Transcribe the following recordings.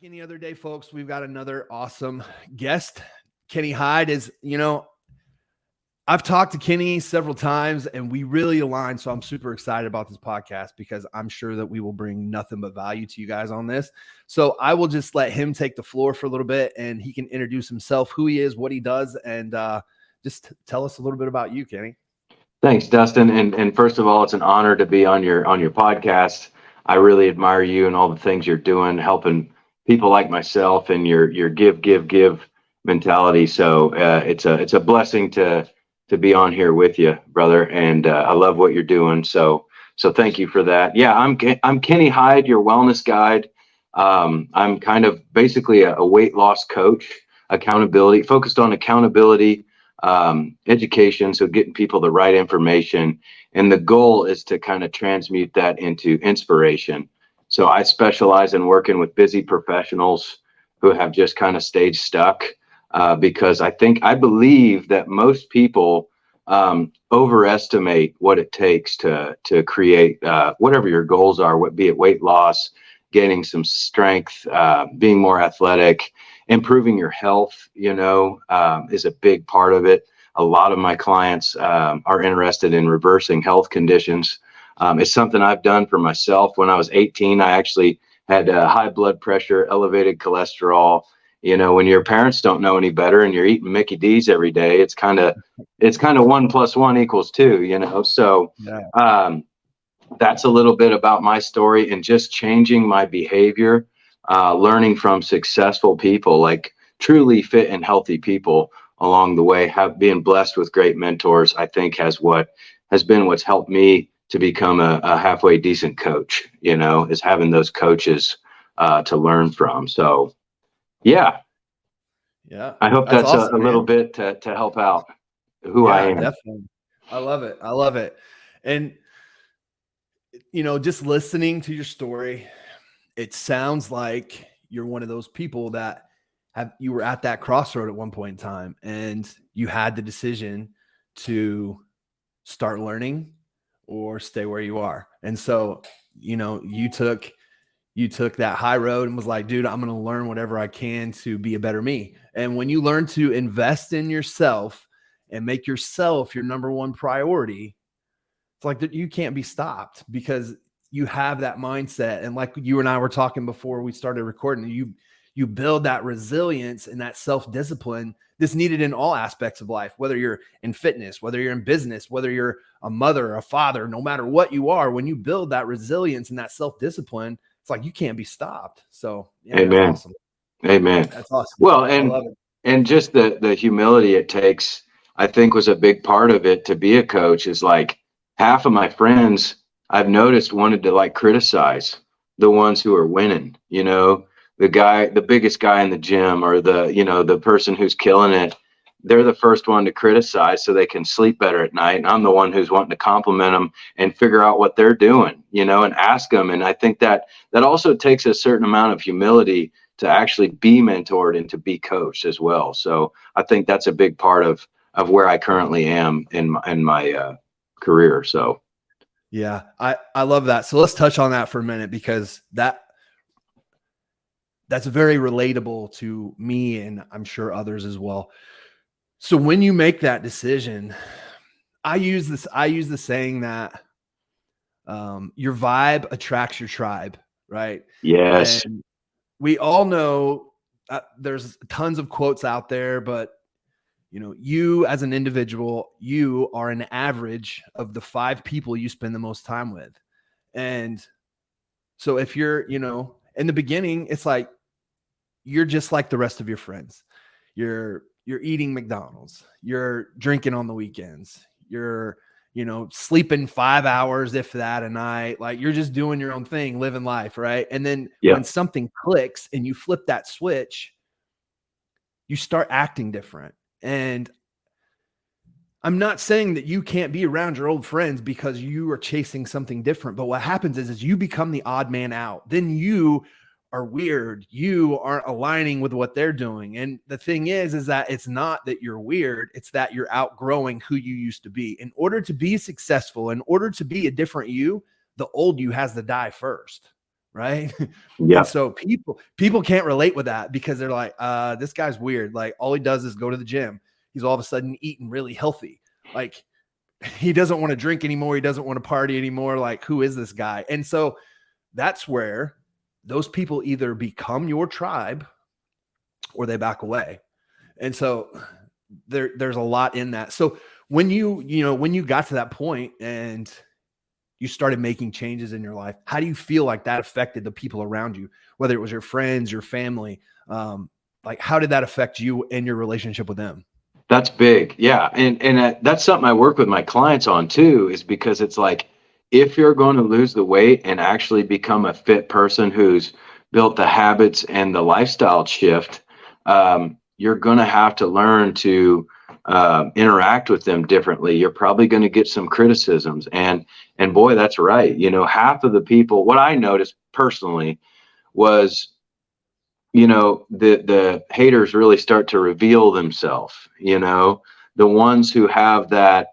any other day, folks, we've got another awesome guest. Kenny Hyde is, I've talked to Kenny several times and we really align. So I'm super excited about this podcast because I'm sure that we will bring nothing but value to you guys on this. So I will just let him take the floor for a little bit and he can introduce himself, who he is, what he does, and just tell us a little bit about you, Kenny. Thanks, Dustin. And first of all, it's an honor to be on your podcast. I really admire you and all the things you're doing, helping people like myself and your give mentality. So it's a blessing to be on here with you, brother. And I love what you're doing. So thank you for that. Yeah, I'm Kenny Hyde, your wellness guide. I'm kind of basically a weight loss coach, focused on accountability, education, so getting people the right information, and the goal is to kind of transmute that into inspiration. So I specialize in working with busy professionals who have just kind of stayed stuck, because I believe that most people overestimate what it takes to create whatever your goals are, be it weight loss, gaining some strength, being more athletic, improving your health, is a big part of it. A lot of my clients are interested in reversing health conditions. It's something I've done for myself. When I was 18, I actually had high blood pressure, elevated cholesterol. When your parents don't know any better and you're eating Mickey D's every day, it's kind of 1 + 1 = 2, So Yeah. That's a little bit about my story and just changing my behavior, learning from successful people, like truly fit and healthy people along the way, being blessed with great mentors, I think has been what's helped me to become a halfway decent coach, is having those coaches to learn from. So yeah, I hope that's awesome, a little bit to help out who I am. Definitely. I love it. And, just listening to your story, it sounds like you're one of those people that you were at that crossroad at one point in time and you had the decision to start learning or stay where you are. And so, you took that high road and was like, dude, I'm going to learn whatever I can to be a better me. And when you learn to invest in yourself and make yourself your number one priority, it's like that you can't be stopped because you have that mindset. And like you and I were talking before we started recording, you build that resilience and that self-discipline that's needed in all aspects of life, whether you're in fitness, whether you're in business, whether you're a mother or a father, no matter what you are, when you build that resilience and that self-discipline, it's like you can't be stopped. So yeah, Amen. that's awesome. Amen. That's awesome. Well, I love it. and just the humility it takes, I think, was a big part of it to be a coach. Is like half of my friends I've noticed wanted to like criticize the ones who are winning, the biggest guy in the gym, or the person who's killing it. They're the first one to criticize so they can sleep better at night. And I'm the one who's wanting to compliment them and figure out what they're doing, and ask them. And I think that also takes a certain amount of humility to actually be mentored and to be coached as well. So I think that's a big part of where I currently am in my career. So yeah, I love that. So let's touch on that for a minute because that's very relatable to me and I'm sure others as well. So when you make that decision, I use the saying that your vibe attracts your tribe, right? yes. And we all know there's tons of quotes out there, but you as an individual, you are an average of the 5 people you spend the most time with. And so if you're, in the beginning, it's like, you're just like the rest of your friends. You're eating McDonald's, you're drinking on the weekends, you're, sleeping 5 hours, if that, a night. Like you're just doing your own thing, living life. Right. And then when something clicks and you flip that switch, you start acting different. And I'm not saying that you can't be around your old friends because you are chasing something different. But what happens is you become the odd man out. Then you are weird. You aren't aligning with what they're doing. And the thing is that it's not that you're weird. It's that you're outgrowing who you used to be. In order to be successful, in order to be a different you, the old you has to die first, right? Yeah. And so people can't relate with that because they're like, this guy's weird. Like all he does is go to the gym. He's all of a sudden eating really healthy. Like he doesn't want to drink anymore. He doesn't want to party anymore. Like, who is this guy? And so that's where those people either become your tribe or they back away. And so there's a lot in that. So when when you got to that point and you started making changes in your life, how do you feel like that affected the people around you, whether it was your friends, your family? Like, how did that affect you and your relationship with them? That's big. Yeah. And that's something I work with my clients on too, is because it's like, if you're going to lose the weight and actually become a fit person who's built the habits and the lifestyle shift, you're going to have to learn to interact with them differently. You're probably going to get some criticisms, and boy, that's right. Half of the people, what I noticed personally was, the haters really start to reveal themselves. The ones who have that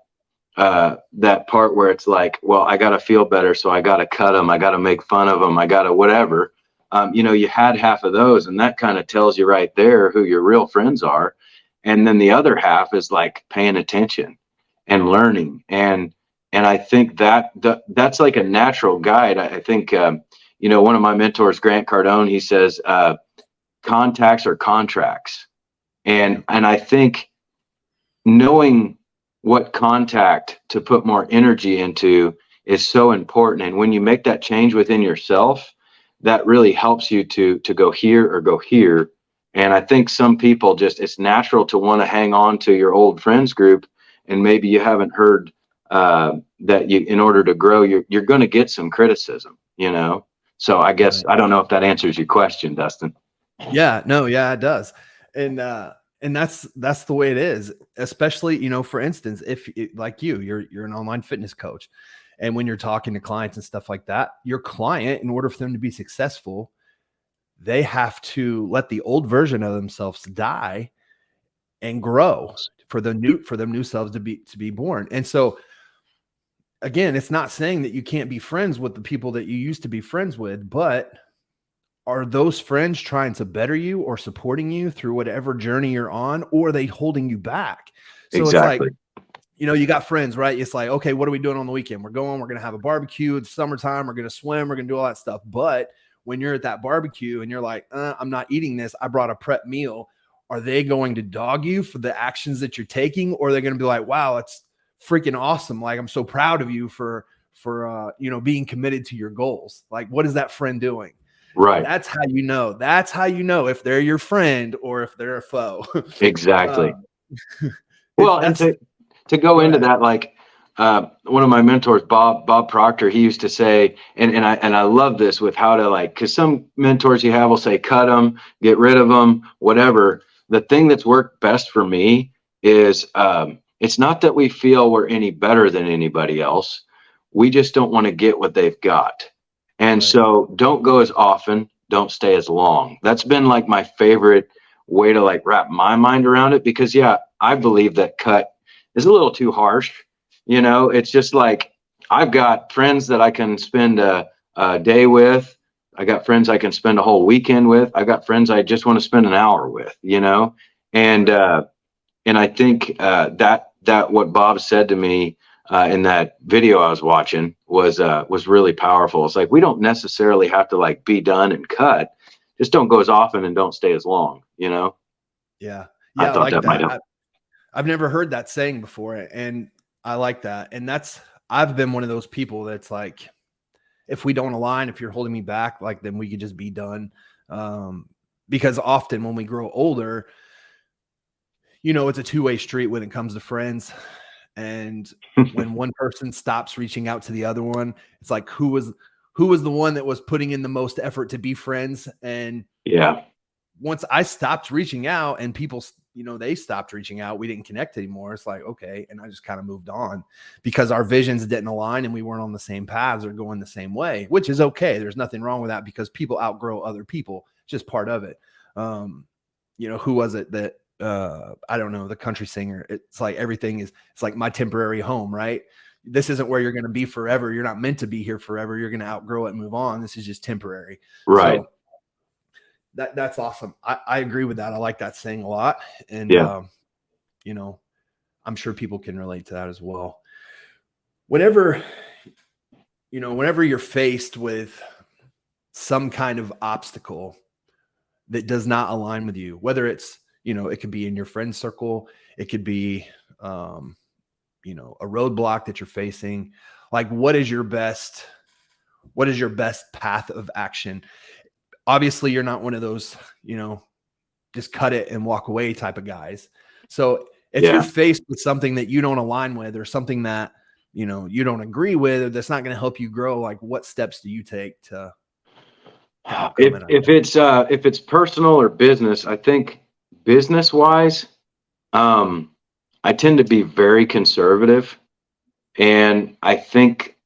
part where it's like, well, I got to feel better, so I got to cut them, I got to make fun of them, I got to whatever. You had half of those, and that kind of tells you right there who your real friends are. And then the other half is like paying attention and learning. And I think that's like a natural guide. I think one of my mentors, Grant Cardone, he says contacts are contracts. And I think knowing what contact to put more energy into is so important. And when you make that change within yourself, that really helps you to go here or go here. And I think some people it's natural to want to hang on to your old friends group, and maybe you haven't heard that in order to grow, you're going to get some criticism. So I guess I don't know if that answers your question, Dustin. Yeah, no, yeah, it does. And that's the way it is, especially, for instance, if like you're an online fitness coach, and when you're talking to clients and stuff like that, your client, in order for them to be successful, they have to let the old version of themselves die and grow for them new selves to be born. And so again, it's not saying that you can't be friends with the people that you used to be friends with, but are those friends trying to better you or supporting you through whatever journey you're on, or are they holding you back? So Exactly. it's like, you got friends, right? It's like, okay, what are we doing on the weekend? We're going to have a barbecue. It's summertime. We're going to swim. We're going to do all that stuff. But when you're at that barbecue and you're like, I'm not eating this, I brought a prep meal. Are they going to dog you for the actions that you're taking? Or are they going to be like, wow, it's freaking awesome. Like, I'm so proud of you for being committed to your goals. Like, what is that friend doing? Right. That's how you know. That's how you know if they're your friend or if they're a foe. Exactly. Well, and to go into that, like one of my mentors, Bob Proctor, he used to say, and I love this with how to, like, because some mentors you have will say, cut them, get rid of them, whatever. The thing that's worked best for me is it's not that we feel we're any better than anybody else. We just don't want to get what they've got. And so don't go as often, don't stay as long. That's been like my favorite way to like wrap my mind around it, because I believe that cut is a little too harsh. It's just like, I've got friends that I can spend a day with. I got friends I can spend a whole weekend with. I got friends I just want to spend an hour with, and I think that what Bob said to me in that video I was watching was really powerful. It's like, we don't necessarily have to like be done and cut. Just don't go as often and don't stay as long, Yeah. I thought like that might help. I've never heard that saying before, and I like that. And I've been one of those people that's like, if we don't align, if you're holding me back, like, then we could just be done. Because often when we grow older, it's a two-way street when it comes to friends. And when one person stops reaching out to the other one, it's like, who was the one that was putting in the most effort to be friends? And Yeah. once I stopped reaching out and people, they stopped reaching out, we didn't connect anymore. It's like, okay. And I just kind of moved on because our visions didn't align and we weren't on the same paths or going the same way, which is okay. There's nothing wrong with that because people outgrow other people. It's just part of it. Who was it that, I don't know, the country singer, it's like, it's like my temporary home, right? this isn't where you're going to be forever. You're not meant to be here forever. You're going to outgrow it and move on. This is just temporary. Right. So that's awesome. I agree with that. I like that saying a lot. And, you know, I'm sure people can relate to that as well. Whenever you're faced with some kind of obstacle that does not align with you, whether it's, it could be in your friend circle, it could be, a roadblock that you're facing. Like, what is your best path of action? Obviously, you're not one of those, just cut it and walk away type of guys. So if you're faced with something that you don't align with, or something that, you don't agree with, or that's not going to help you grow, like, what steps do you take to if it's personal or business, I think business wise, I tend to be very conservative, and I think,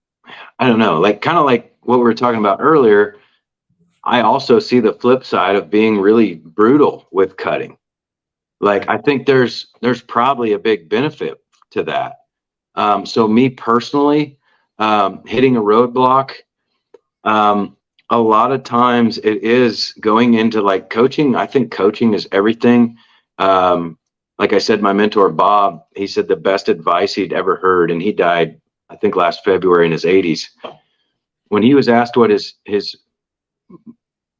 I don't know, like, kind of like what we were talking about earlier, I also see the flip side of being really brutal with cutting. Like, I think there's probably a big benefit to that. So me personally, hitting a roadblock, a lot of times it is going into like coaching. I think coaching is everything. Like I said, my mentor, Bob, he said the best advice he'd ever heard, and he died, I think, last February in his 80s. When he was asked what his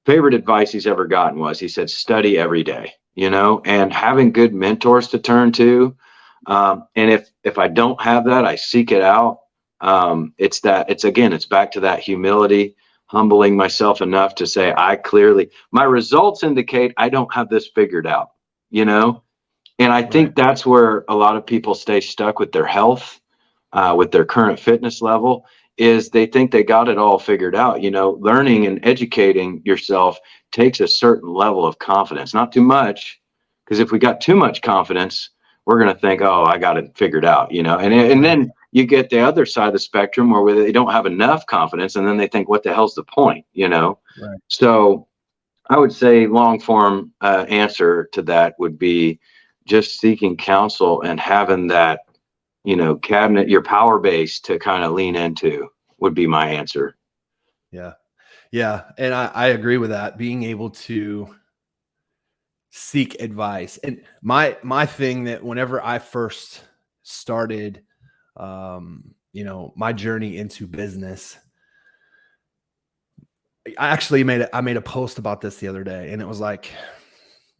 favorite advice he's ever gotten was, he said, study every day, and having good mentors to turn to. And if I don't have that, I seek it out. It's back to that humility, humbling myself enough to say, my results indicate I don't have this figured out, and I think that's where a lot of people stay stuck with their health, with their current fitness level, is they think they got it all figured out. Learning and educating yourself takes a certain level of confidence, not too much, because if we got too much confidence, we're going to think, oh, I got it figured out, and then you get the other side of the spectrum where they don't have enough confidence, and then they think, what the hell's the point, Right. So I would say long form answer to that would be just seeking counsel and having that, cabinet, your power base to kind of lean into would be my answer. Yeah. Yeah. And I agree with that. Being able to seek advice. And my thing that whenever I first started, my journey into business, I made a post about this the other day, and it was like,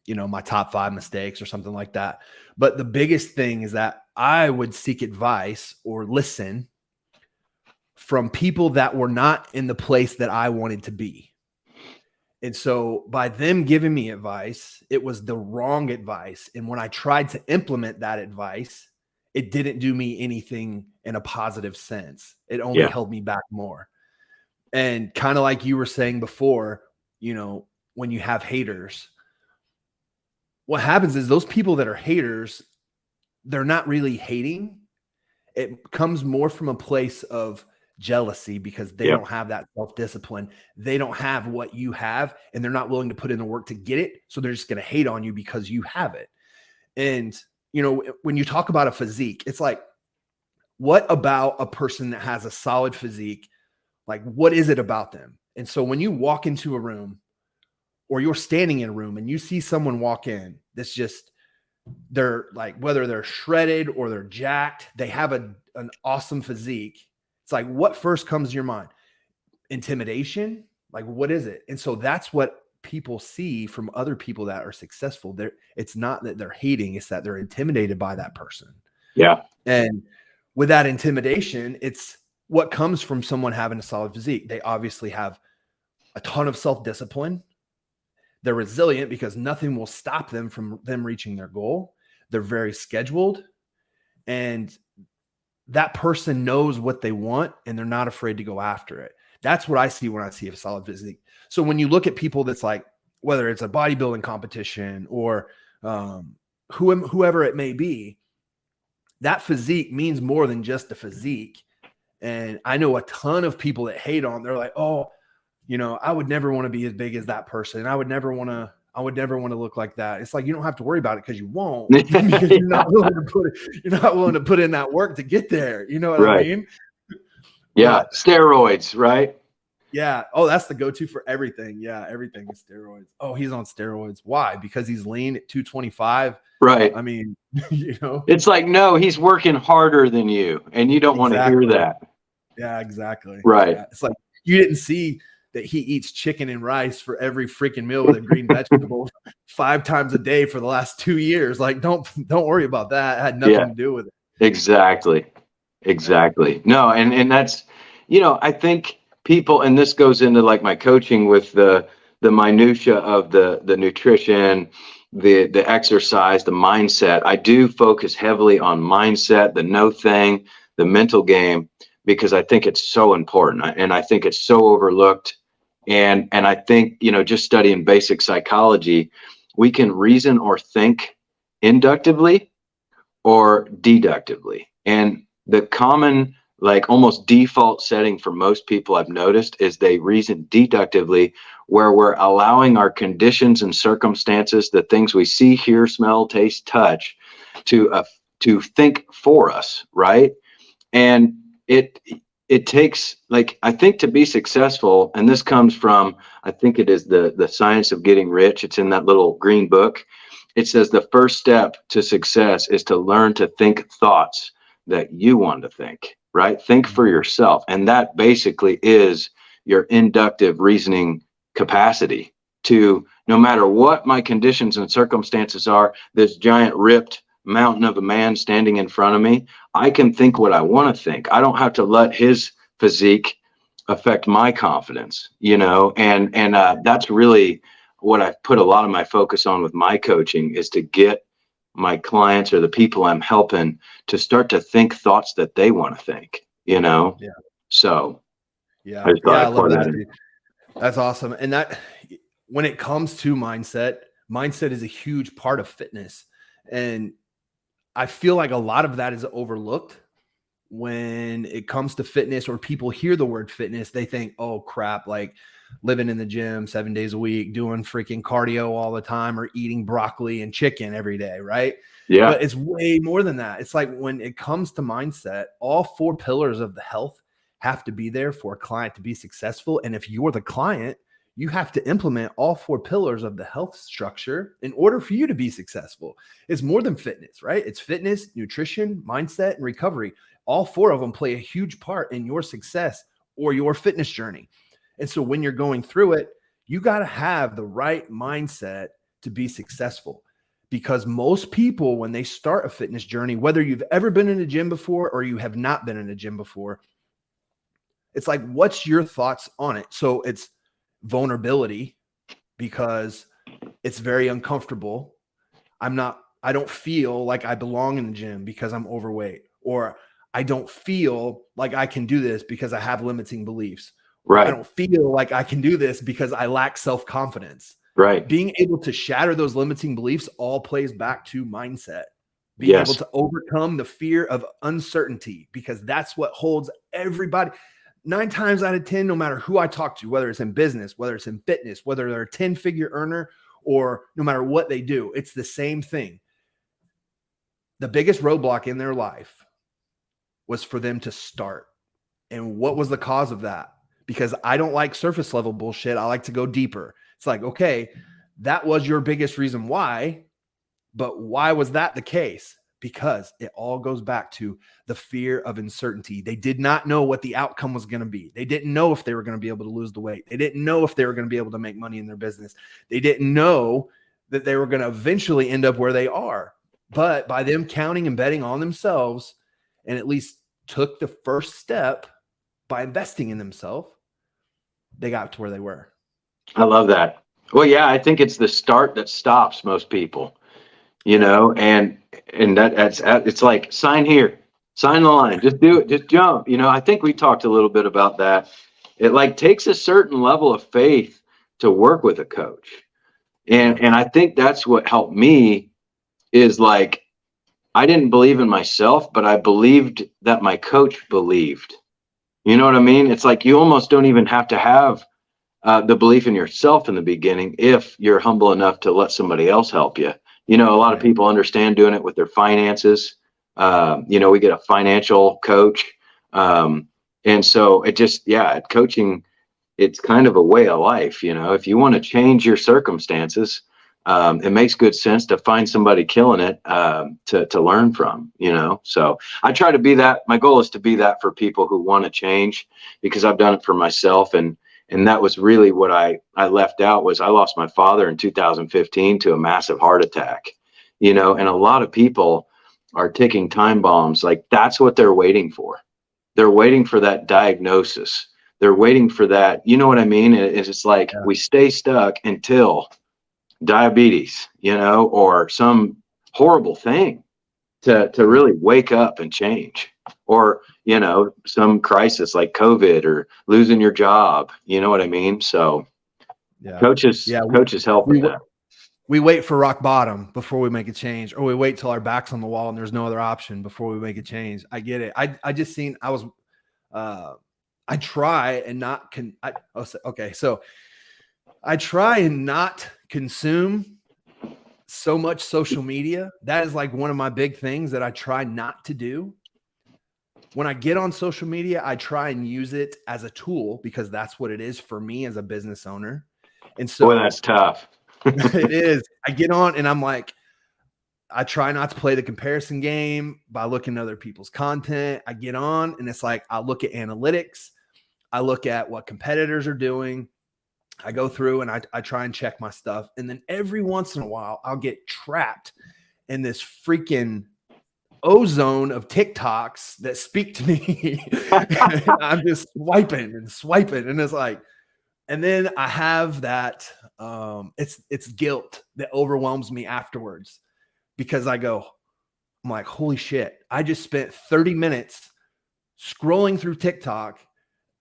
my top 5 mistakes or something like that. But the biggest thing is that I would seek advice or listen from people that were not in the place that I wanted to be. And so by them giving me advice, it was the wrong advice. And when I tried to implement that advice, it didn't do me anything in a positive sense. It only held me back more. And kind of like you were saying before, when you have haters, what happens is those people that are haters, they're not really hating. It comes more from a place of jealousy, because they don't have that self-discipline. They don't have what you have, and they're not willing to put in the work to get it. So they're just going to hate on you because you have it. And, when you talk about a physique, it's like, what about a person that has a solid physique? Like, what is it about them? And so when you walk into a room, or you're standing in a room and you see someone walk in that's just, they're like, whether they're shredded or they're jacked, they have an awesome physique. It's like, what first comes to your mind? Intimidation? Like, what is it? And so that's what people see from other people that are successful. It's not that they're hating, it's that they're intimidated by that person. Yeah. And with that intimidation, it's what comes from someone having a solid physique. They obviously have a ton of self-discipline. They're resilient because nothing will stop them from them reaching their goal. They're very scheduled, and that person knows what they want, and they're not afraid to go after it. That's what I see when I see a solid physique. So when you look at people that's like, whether it's a bodybuilding competition or whoever it may be, that physique means more than just the physique. And I know a ton of people that hate on, they're like, oh, I would never want to be as big as that person. I would never want to, I would never want to look like that. It's like, you don't have to worry about it because you won't, because you're not willing to put in that work to get there. You know what I mean? Yeah. But, steroids, right? yeah. Oh, that's the go-to for everything. Yeah. Everything is steroids. Oh, he's on steroids. Why? Because he's lean at 225. Right. I mean, it's like, no, he's working harder than you, and you don't want to hear that. Yeah, exactly. Right. Yeah. It's like, you didn't see that he eats chicken and rice for every freaking meal with a green vegetable 5 times a day for the last 2 years. Like, don't worry about that. It had nothing to do with it. Exactly. No, and that's, I think people, and this goes into like my coaching with the minutia of the nutrition, the exercise, the mindset. I do focus heavily on mindset, the no thing, the mental game, because I think it's so important, and I think it's so overlooked. And I think, just studying basic psychology, we can reason or think inductively or deductively. And the common, like almost default setting for most people I've noticed is they reason deductively, where we're allowing our conditions and circumstances, the things we see, hear, smell, taste, touch, to think for us, right? And it takes, like, I think to be successful, and this comes from, I think it is the Science of Getting Rich. It's in that little green book. It says the first step to success is to learn to think thoughts that you want to think, right? Think for yourself. And that basically is your inductive reasoning capacity to, no matter what my conditions and circumstances are, this giant ripped mountain of a man standing in front of me, I can think what I want to think. I don't have to let his physique affect my confidence, and that's really what I've put a lot of my focus on with my coaching, is to get my clients or the people I'm helping to start to think thoughts that they want to think, Yeah. So yeah, I love that, dude. That's awesome. And that, when it comes to mindset is a huge part of fitness. And I feel like a lot of that is overlooked when it comes to fitness, or people hear the word fitness. They think, oh crap, like living in the gym 7 days a week, doing freaking cardio all the time, or eating broccoli and chicken every day. Right. Yeah. But it's way more than that. It's like, when it comes to mindset, all 4 pillars of the health have to be there for a client to be successful. And if you're the client, you have to implement all 4 pillars of the health structure in order for you to be successful. It's more than fitness, right? It's fitness, nutrition, mindset, and recovery. All 4 of them play a huge part in your success or your fitness journey. And so when you're going through it, you got to have the right mindset to be successful. Because most people, when they start a fitness journey, whether you've ever been in a gym before or you have not been in a gym before, it's like, what's your thoughts on it? So it's vulnerability, because it's very uncomfortable. I don't feel like I belong in the gym because I'm overweight, or I don't feel like I can do this because I have limiting beliefs. Right. I don't feel like I can do this because I lack self-confidence. Right. Being able to shatter those limiting beliefs all plays back to mindset. Being able to overcome the fear of uncertainty, because that's what holds everybody. 9 times out of 10, no matter who I talk to, whether it's in business, whether it's in fitness, whether they're a 10-figure earner, or no matter what they do, it's the same thing. The biggest roadblock in their life was for them to start. And what was the cause of that? Because I don't like surface level bullshit. I like to go deeper. It's like, okay, that was your biggest reason why, but why was that the case? Because it all goes back to the fear of uncertainty. They did not know what the outcome was going to be. They didn't know if they were going to be able to lose the weight. They didn't know if they were going to be able to make money in their business. They didn't know that they were going to eventually end up where they are. But by them counting and betting on themselves, and at least took the first step by investing in themselves, they got to where they were. I love that. Well, yeah, I think it's the start that stops most people, and it's like, sign here, sign the line, just do it, just jump. I think we talked a little bit about that. It like takes a certain level of faith to work with a coach. And I think that's what helped me, is like, I didn't believe in myself, but I believed that my coach believed. You know what I mean? It's like, you almost don't even have to have the belief in yourself in the beginning, if you're humble enough to let somebody else help you. You know, a lot of people understand doing it with their finances. You know, we get a financial coach. And so it just, yeah, coaching, it's kind of a way of life. You know, if you want to change your circumstances, it makes good sense to find somebody killing it, to learn from, you know. So I try to be that. My goal is to be that for people who want to change, because I've done it for myself. And that was really what I left out, was I lost my father in 2015 to a massive heart attack, you know. And a lot of people are ticking time bombs. Like, that's what they're waiting for. They're waiting for that diagnosis. They're waiting for that. You know what I mean? It's like, we stay stuck until diabetes, you know, or some horrible thing to really wake up and change, or, you know, some crisis like COVID or losing your job. You know what I mean? So coaches help with that. We wait for rock bottom before we make a change, or we wait till our back's on the wall and there's no other option before we make a change. I get it. I just seen, I try and not so I try and not consume so much social media. That is like one of my big things that I try not to do. When I get on social media, I try and use it as a tool, because that's what it is for me as a business owner. And so that's tough. it is. I get on and I'm like, I try not to play the comparison game by looking at other people's content. I get on and it's like, I look at analytics. I look at what competitors are doing. I go through and I try and check my stuff. And then every once in a while, I'll get trapped in this freaking ozone of TikToks that speak to me. I'm just swiping. And it's like, and then I have that, it's guilt that overwhelms me afterwards, because I'm like, holy shit, I just spent 30 minutes scrolling through TikTok.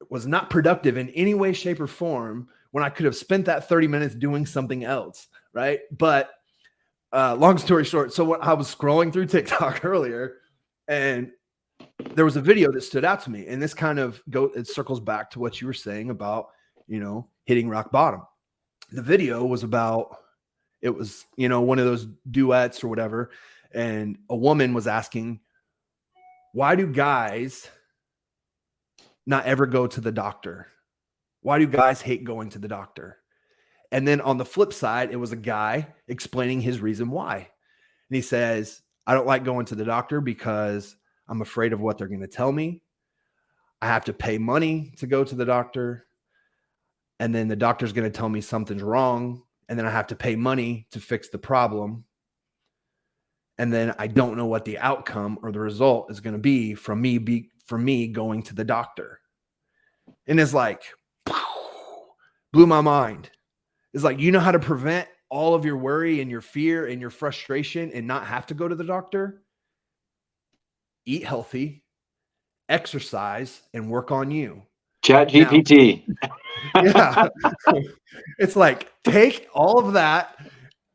It was not productive in any way, shape, or form, when I could have spent that 30 minutes doing something else, right? But long story short, so when I was scrolling through TikTok earlier, and there was a video that stood out to me, and this kind of it circles back to what you were saying about, you know, hitting rock bottom. The video was about, it was, you know, one of those duets or whatever, and a woman was asking, why do guys not ever go to the doctor? Why do guys hate going to the doctor? And then on the flip side, it was a guy explaining his reason why. And he says, I don't like going to the doctor because I'm afraid of what they're going to tell me. I have to pay money to go to the doctor. And then the doctor's going to tell me something's wrong. And then I have to pay money to fix the problem. And then I don't know what the outcome or the result is going to be from me going to the doctor. And it's like, blew my mind. It's like, you know how to prevent all of your worry and your fear and your frustration and not have to go to the doctor? Eat healthy, exercise, and work on you. Chat GPT. Yeah. It's like, take all of that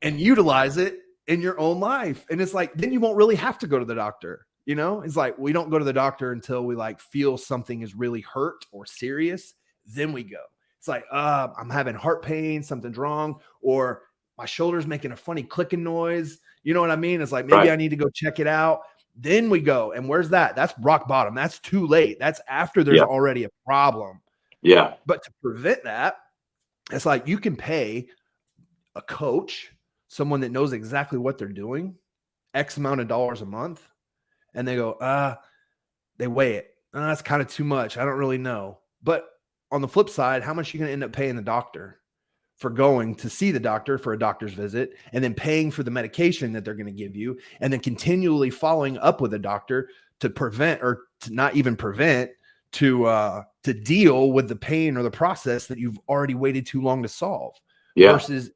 and utilize it in your own life. And it's like, then you won't really have to go to the doctor. You know, it's like, we don't go to the doctor until we like feel something is really hurt or serious. Then we go. It's like, I'm having heart pain, something's wrong, or my shoulder's making a funny clicking noise. You know what I mean? It's like, maybe I need to go check it out. Then we go. And where's that? That's rock bottom. That's too late. That's after there's already a problem. Yeah. But to prevent that, it's like, you can pay a coach, someone that knows exactly what they're doing, X amount of dollars a month. And they go, they weigh it. That's kind of too much. I don't really know. But on the flip side, how much are you going to end up paying the doctor for going to see the doctor for a doctor's visit, and then paying for the medication that they're going to give you, and then continually following up with a doctor to prevent, or to not even prevent, to deal with the pain or the process that you've already waited too long to solve. Yeah. Versus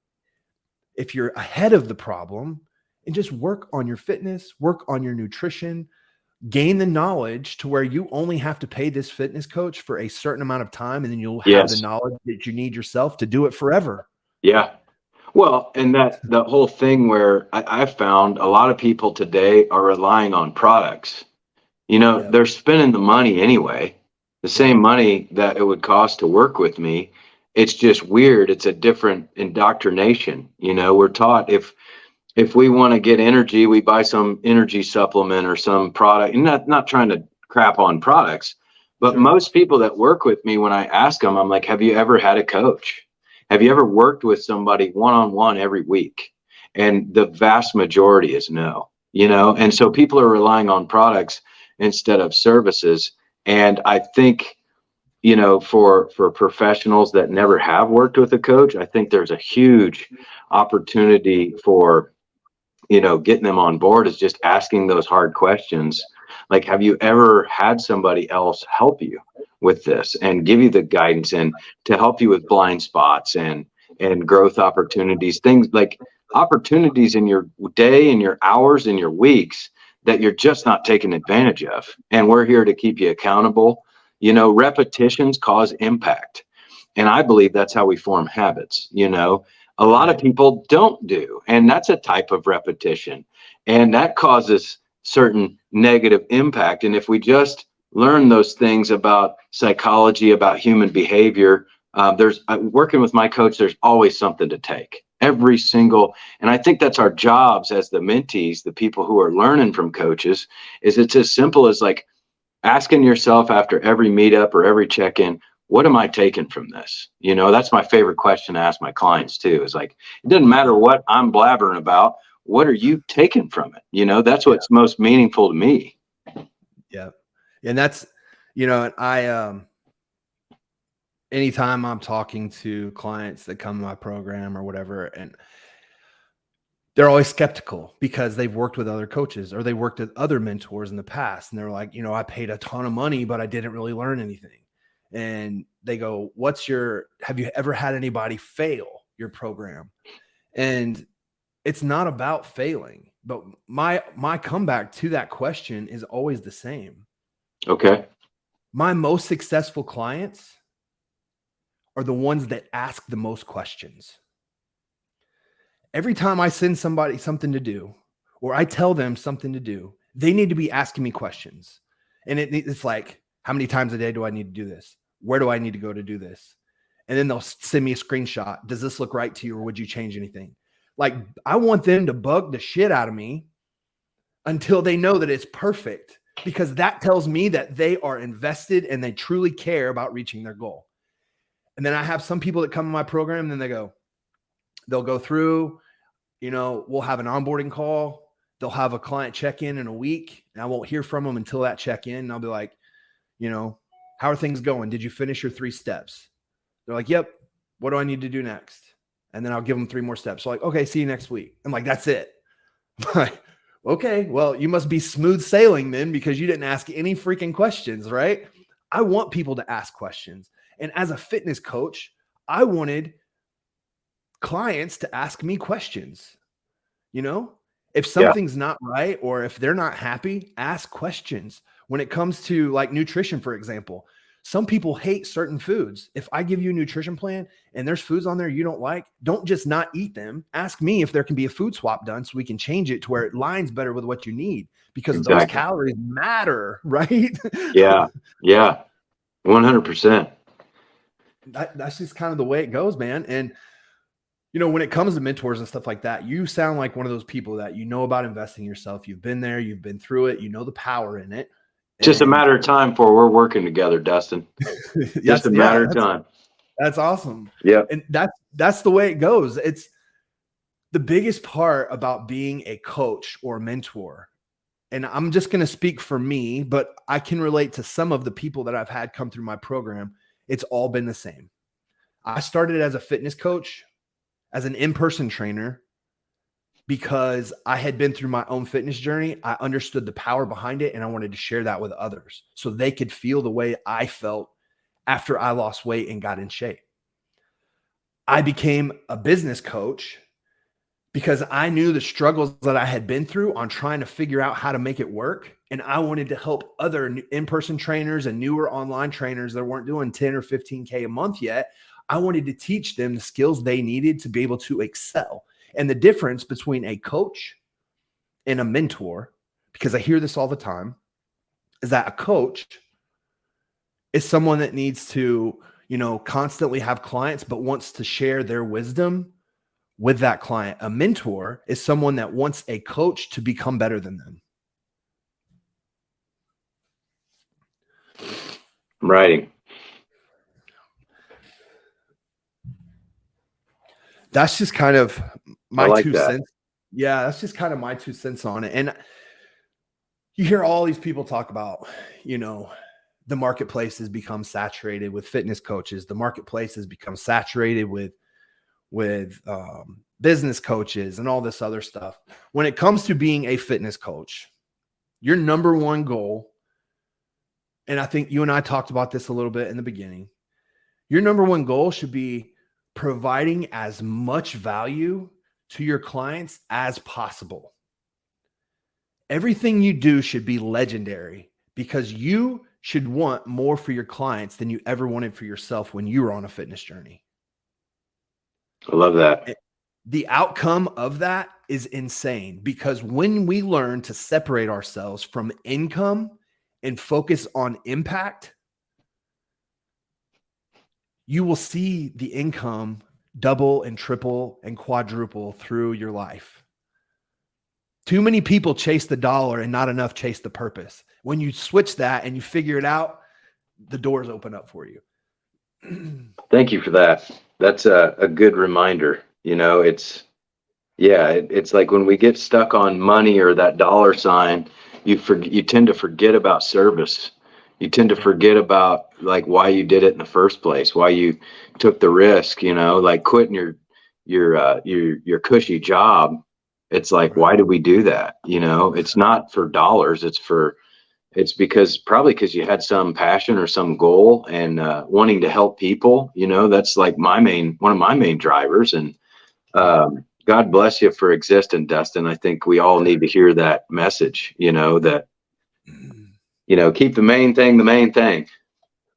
if you're ahead of the problem and just work on your fitness, work on your nutrition, gain the knowledge to where you only have to pay this fitness coach for a certain amount of time, and then you'll have the knowledge that you need yourself to do it forever. Yeah. Well, and that the whole thing where I've found a lot of people today are relying on products. You know, they're spending the money anyway, the same money that it would cost to work with me. it's just weird. It's a different indoctrination. We're taught if we want to get energy, we buy some energy supplement or some product. And not trying to crap on products, but Sure. most people that work with me, when I ask them, I'm like, have you ever had a coach? Have you ever worked with somebody one-on-one every week? And the vast majority is no, and so people are relying on products instead of services. And I think, for professionals that never have worked with a coach, I think there's a huge opportunity for, getting them on board, is just asking those hard questions. Like, have you ever had somebody else help you with this and give you the guidance and to help you with blind spots and growth opportunities, things like opportunities in your day and your hours and your weeks that you're just not taking advantage of. And we're here to keep you accountable. Repetitions cause impact. And I believe that's how we form habits. A lot of people don't do, and that's a type of repetition, and that causes certain negative impact. And if we just learn those things about psychology, about human behavior, there's working with my coach, there's always something to take every single. And I think that's our jobs as the mentees, the people who are learning from coaches, is it's as simple as like asking yourself after every meetup or every check-in, what am I taking from this? That's my favorite question to ask my clients too, is like, it doesn't matter what I'm blabbering about. What are you taking from it? That's what's most meaningful to me. Yeah. And that's, anytime I'm talking to clients that come to my program or whatever, and they're always skeptical because they've worked with other coaches or they worked with other mentors in the past. And they're like, I paid a ton of money, but I didn't really learn anything. And they go, have you ever had anybody fail your program? And it's not about failing, but my comeback to that question is always the same. Okay. My most successful clients are the ones that ask the most questions. Every time I send somebody something to do, or I tell them something to do, they need to be asking me questions. And it's like, how many times a day do I need to do this? Where do I need to go to do this? And then they'll send me a screenshot. Does this look right to you, or would you change anything? Like, I want them to bug the shit out of me until they know that it's perfect, because that tells me that they are invested and they truly care about reaching their goal. And then I have some people that come in my program and then they'll go through, we'll have an onboarding call. They'll have a client check-in in a week, and I won't hear from them until that check-in. And I'll be like, how are things going? Did you finish your 3 steps? They're like, yep. What do I need to do next? And then I'll give them 3 more steps. So like, okay, see you next week. I'm like, that's it. Like, okay, well, you must be smooth sailing then, because you didn't ask any freaking questions, right? I want people to ask questions. And as a fitness coach, I wanted clients to ask me questions. If something's not right, or if they're not happy, ask questions. When it comes to like nutrition, for example, some people hate certain foods. If I give you a nutrition plan and there's foods on there you don't like, don't just not eat them. Ask me if there can be a food swap done so we can change it to where it lines better with what you need, because those calories matter, right? Yeah. 100%. That's just kind of the way it goes, man. And when it comes to mentors and stuff like that, you sound like one of those people that about investing in yourself. You've been there, you've been through it, the power in it. Just a matter of time before we're working together, Dustin. Just a matter of time. That's awesome. Yeah. And that's the way it goes. It's the biggest part about being a coach or a mentor. And I'm just going to speak for me, but I can relate to some of the people that I've had come through my program. It's all been the same. I started as a fitness coach, as an in-person trainer, because I had been through my own fitness journey. I understood the power behind it, and I wanted to share that with others so they could feel the way I felt after I lost weight and got in shape. I became a business coach because I knew the struggles that I had been through on trying to figure out how to make it work. And I wanted to help other in-person trainers and newer online trainers that weren't doing 10 or 15K a month yet. I wanted to teach them the skills they needed to be able to excel. And the difference between a coach and a mentor, because I hear this all the time, is that a coach is someone that needs to, constantly have clients, but wants to share their wisdom with that client. A mentor is someone that wants a coach to become better than them. I'm writing. That's just kind of my like 2 that. cents. Yeah, that's just kind of my 2 cents on it. And you hear all these people talk about, the marketplace has become saturated with fitness coaches. The marketplace has become saturated with business coaches and all this other stuff. When it comes to being a fitness coach, your number one goal, and I think you and I talked about this a little bit in the beginning, your number one goal should be providing as much value to your clients as possible. Everything you do should be legendary, because you should want more for your clients than you ever wanted for yourself when you were on a fitness journey. I love that. The outcome of that is insane, because when we learn to separate ourselves from income and focus on impact, you will see the income double and triple and quadruple through your life. Too many people chase the dollar and not enough chase the purpose. When you switch that and you figure it out, the doors open up for you. Thank you for that. That's a good reminder. It's like when we get stuck on money or that dollar sign, you tend to forget about service. You tend to forget about like why you did it in the first place, why you took the risk, like quitting your cushy job. It's like, why do we do that? It's not for dollars. It's probably because you had some passion or some goal and wanting to help people. That's like one of my main drivers. And God bless you for existing, Dustin. I think we all need to hear that message, that, keep the main thing.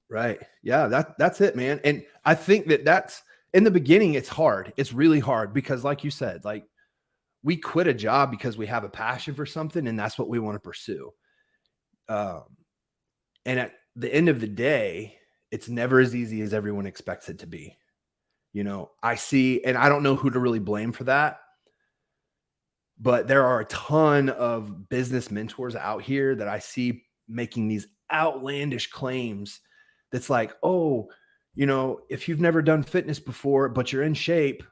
Right. Yeah, that's it, man. And I think that's in the beginning, it's hard. It's really hard because like you said, like we quit a job because we have a passion for something and that's what we want to pursue. And at the end of the day, it's never as easy as everyone expects it to be. I see, and I don't know who to really blame for that, but there are a ton of business mentors out here that I see making these outlandish claims. That's like, oh, if you've never done fitness before, but you're in shape,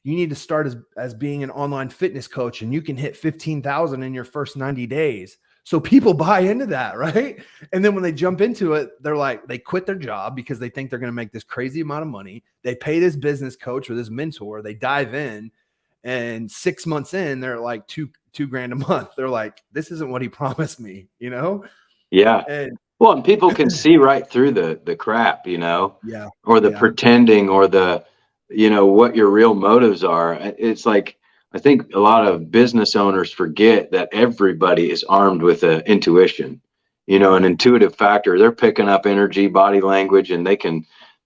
you need to start as being an online fitness coach and you can hit 15,000 in your first 90 days. So people buy into that, right? And then when they jump into it, they're like, they quit their job because they think they're going to make this crazy amount of money. They pay this business coach or this mentor, they dive in, and 6 months in, they're like two grand a month. They're like, this isn't what he promised me, Yeah. And people can see right through the crap, yeah, or the pretending, or the, what your real motives are. It's like, I think a lot of business owners forget that everybody is armed with an intuition, an intuitive factor. They're picking up energy, body language, and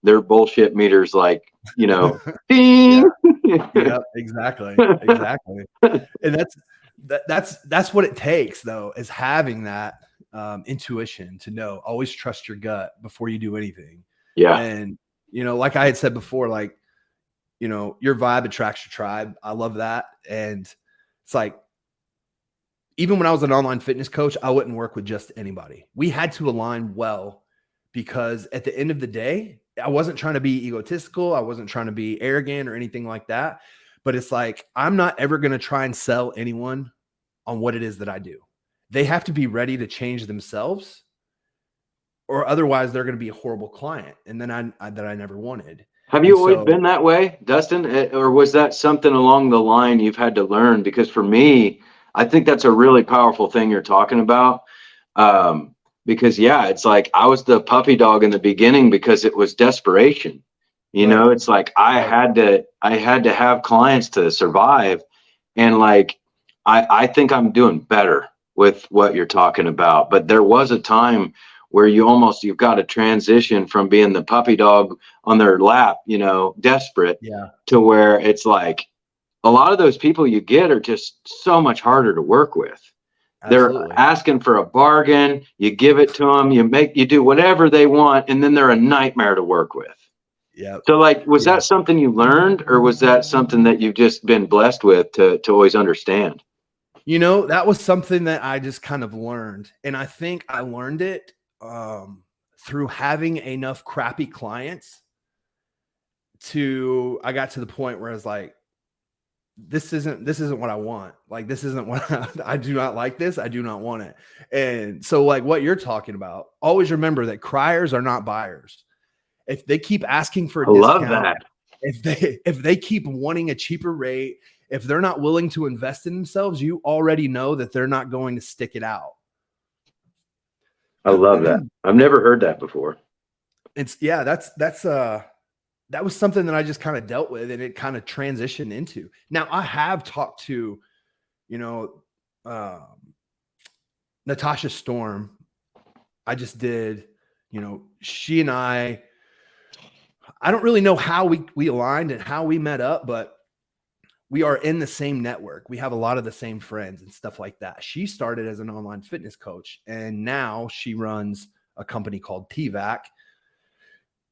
their bullshit meters like, ding. Yeah, exactly. And that's what it takes though, is having that intuition to know, always trust your gut before you do anything. Yeah. And, like I had said before, like, your vibe attracts your tribe. I love that. And it's like, even when I was an online fitness coach, I wouldn't work with just anybody. We had to align well, because at the end of the day, I wasn't trying to be egotistical. I wasn't trying to be arrogant or anything like that. But it's like, I'm not ever going to try and sell anyone on what it is that I do. They have to be ready to change themselves, or otherwise they're going to be a horrible client. And then I never wanted. Have you always been that way, Dustin? Or was that something along the line you've had to learn? Because for me, I think that's a really powerful thing you're talking about. Because it's like I was the puppy dog in the beginning because it was desperation. It's like I had to have clients to survive. And like, I think I'm doing better with what you're talking about. But there was a time where you've got to transition from being the puppy dog on their lap, desperate, to where it's like a lot of those people you get are just so much harder to work with. Absolutely. They're asking for a bargain. You give it to them, you do whatever they want, and then they're a nightmare to work with. Yeah. So like, was Yeah. that something you learned, or was that something that you've just been blessed with to always understand? That was something that I just kind of learned. And I think I learned it through having enough crappy clients I got to the point where I was like, this isn't what I want. Like, this isn't what I do not like this. I do not want it. And so like what you're talking about, always remember that criers are not buyers. If they keep asking for I a love discount, that. if they keep wanting a cheaper rate, if they're not willing to invest in themselves, you already know that they're not going to stick it out. I love that. I've never heard that before. That was something that I just kind of dealt with, and it kind of transitioned into. Now I have talked to, you know, Natasha Storm. I just did, she and I don't really know how we aligned and how we met up, but we are in the same network. We have a lot of the same friends and stuff like that. She started as an online fitness coach, and now she runs a company called TVAC,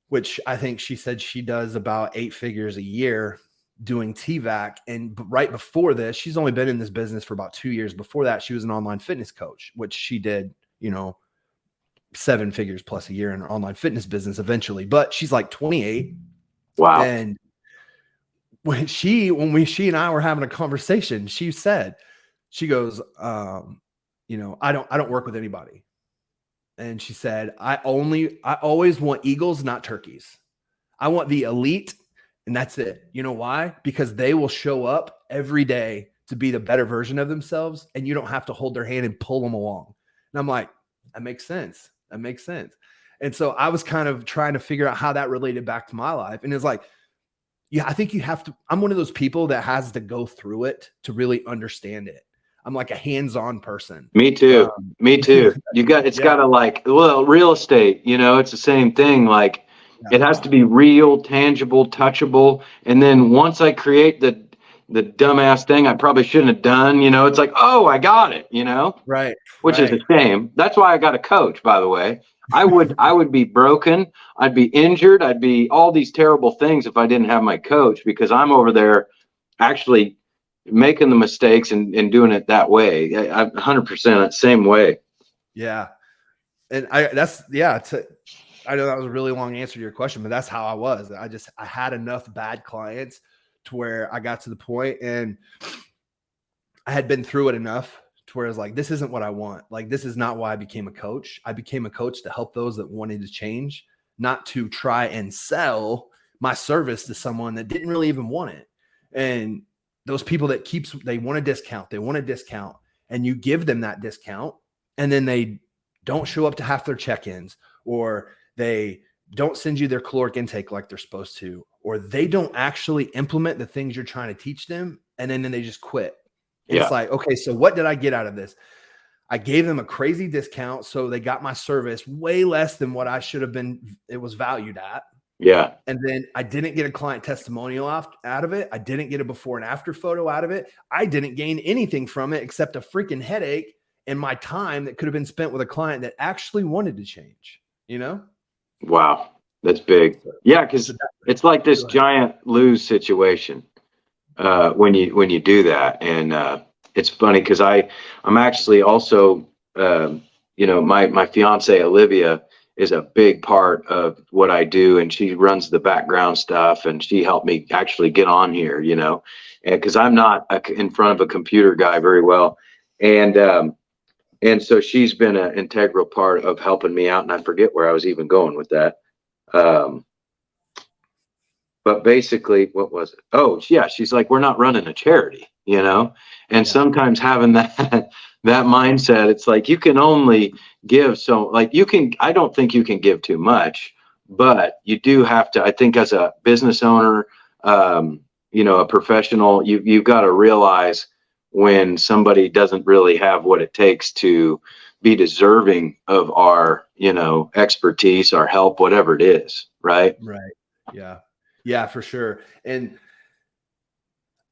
which I think she said she does about 8 figures a year doing TVAC. And right before this, she's only been in this business for about 2 years. Before that, she was an online fitness coach, which she did, 7 figures plus a year in her online fitness business eventually. But she's like 28. Wow. And when she and I were having a conversation, she goes, I don't work with anybody. And she said, I always want eagles, not turkeys. I want the elite, and that's it. You know why? Because they will show up every day to be the better version of themselves, and you don't have to hold their hand and pull them along. And I'm like, that makes sense. That makes sense. And so I was kind of trying to figure out how that related back to my life. And it's like, yeah, I think you have to. I'm one of those people that has to go through it to really understand it. I'm like a hands-on person. Me too. Me too. It's got to like, well, real estate, it's the same thing. Like it has to be real, tangible, touchable. And then once I create the dumbass thing I probably shouldn't have done, it's like, oh, I got it, Right. which is a shame. That's why I got a coach, by the way. I would be broken. I'd be injured. I'd be all these terrible things if I didn't have my coach, because I'm over there actually making the mistakes and doing it that way. I 100% same way. Yeah. And I know that was a really long answer to your question, but that's how I was. I had enough bad clients to where I got to the point, and I had been through it enough to where I was like, this isn't what I want. Like, this is not why I became a coach. I became a coach to help those that wanted to change, not to try and sell my service to someone that didn't really even want it. And those people that they want a discount, and you give them that discount, and then they don't show up to half their check-ins, or they don't send you their caloric intake like they're supposed to, or they don't actually implement the things you're trying to teach them, and then they just quit. It's like, okay, so what did I get out of this? I gave them a crazy discount, so they got my service way less than what I should have been. It was valued at. Yeah. And then I didn't get a client testimonial out of it. I didn't get a before and after photo out of it. I didn't gain anything from it except a freaking headache and my time that could have been spent with a client that actually wanted to change, Wow. That's big. Yeah. Cause it's like this giant lose situation, when you do that. And, it's funny because I'm actually also, my fiance, Olivia, is a big part of what I do, and she runs the background stuff, and she helped me actually get on here, and because I'm not in front of a computer guy very well. And so she's been an integral part of helping me out, and I forget where I was even going with that. But basically, what was it? Oh, yeah. She's like, we're not running a charity, and sometimes having that mindset, it's like, you can only give. So like I don't think you can give too much, but you do have to, I think as a business owner, a professional, you've got to realize when somebody doesn't really have what it takes to be deserving of our, expertise, our help, whatever it is. Right. Right. Yeah. Yeah, for sure. And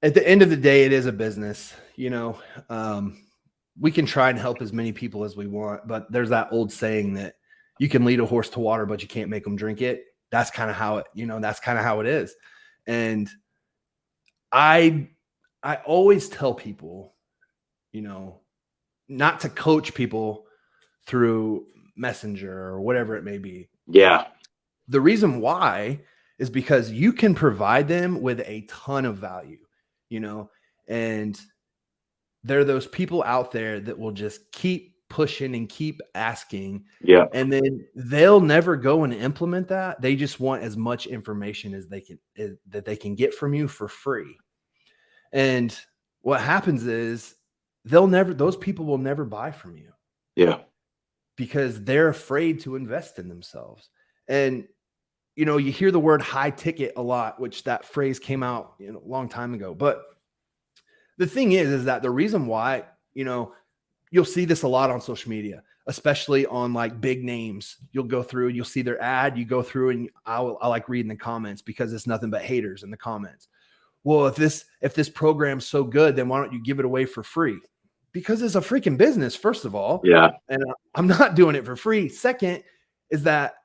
at the end of the day, it is a business, we can try and help as many people as we want, but there's that old saying that you can lead a horse to water, but you can't make them drink it. that's kind of how it is. And I always tell people, not to coach people through Messenger or whatever it may be. Yeah. The reason why is because you can provide them with a ton of value, and there are those people out there that will just keep pushing and keep asking. Yeah. And then they'll never go and implement that. They just want as much information as that they can get from you for free. And what happens is those people will never buy from you. Yeah. Because they're afraid to invest in themselves. And, you hear the word high ticket a lot, which that phrase came out a long time ago. But the thing is that the reason why, you'll see this a lot on social media, especially on like big names. You'll go through and you'll see their ad. You go through and I like reading the comments because it's nothing but haters in the comments. Well, if this program's so good, then why don't you give it away for free? Because it's a freaking business, first of all. Yeah. And I'm not doing it for free. Second is that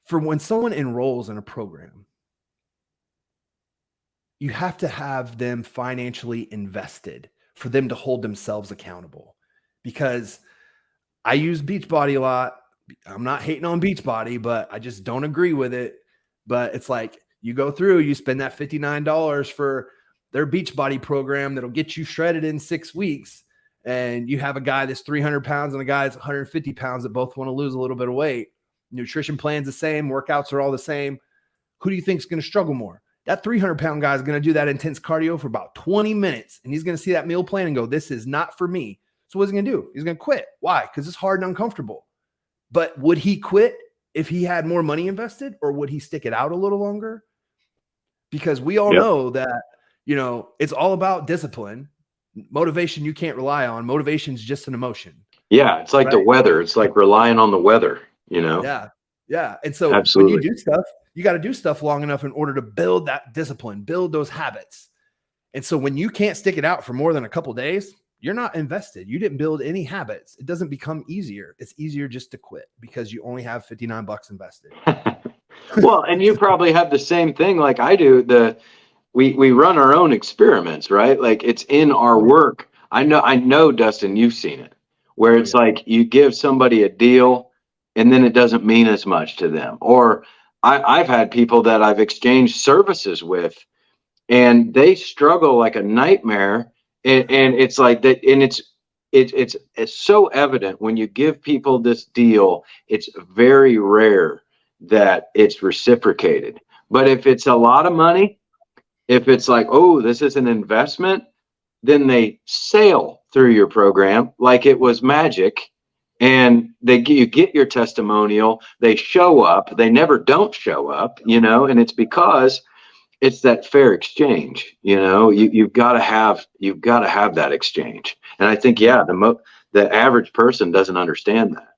for when someone enrolls in a program, you have to have them financially invested for them to hold themselves accountable. Because I use Beachbody a lot. I'm not hating on Beachbody, but I just don't agree with it. But it's like you go through, you spend that $59 for their Beachbody program that'll get you shredded in 6 weeks. And you have a guy that's 300 pounds and a guy that's 150 pounds that both want to lose a little bit of weight. Nutrition plan's the same. Workouts are all the same. Who do you think is going to struggle more? That 300-pound guy is going to do that intense cardio for about 20 minutes. And he's going to see that meal plan and go, this is not for me. So what's he going to do? He's going to quit. Why? Because it's hard and uncomfortable. But would he quit if he had more money invested, or would he stick it out a little longer? Because we all know that, it's all about discipline. Motivation you can't rely on. Motivation is just an emotion. Yeah, it's like the weather. It's like relying on the weather, Yeah. And so Absolutely. when you do stuff, you got to do stuff long enough in order to build that discipline, build those habits. And so when you can't stick it out for more than a couple of days, you're not invested. You didn't build any habits. It doesn't become easier. It's easier just to quit because you only have $59 invested. Well, and you probably have the same thing like I do. We run our own experiments, right? Like it's in our work. I know, Dustin, you've seen it, where it's like you give somebody a deal and then it doesn't mean as much to them. Or I've had people that I've exchanged services with and they struggle like a nightmare. And it's like that. And it's so evident when you give people this deal, it's very rare that it's reciprocated. But if it's a lot of money, if it's like, oh, this is an investment, then they sail through your program like it was magic. And you get your testimonial, they show up, they never don't show up, and it's because it's that fair exchange. You've got to have that exchange. And I think, the average person doesn't understand that.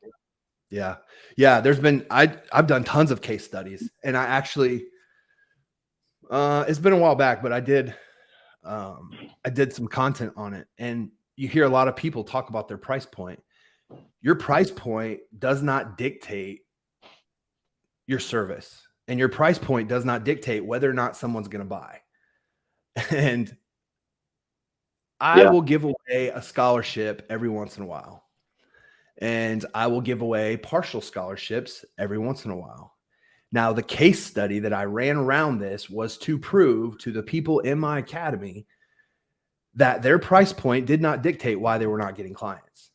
Yeah. Yeah. I've done tons of case studies, and I actually, it's been a while back, but I did some content on it, and you hear a lot of people talk about their price point. Your price point does not dictate your service, and your price point does not dictate whether or not someone's going to buy. And I will give away a scholarship every once in a while, and I will give away partial scholarships every once in a while. Now, the case study that I ran around this was to prove to the people in my academy that their price point did not dictate why they were not getting clients,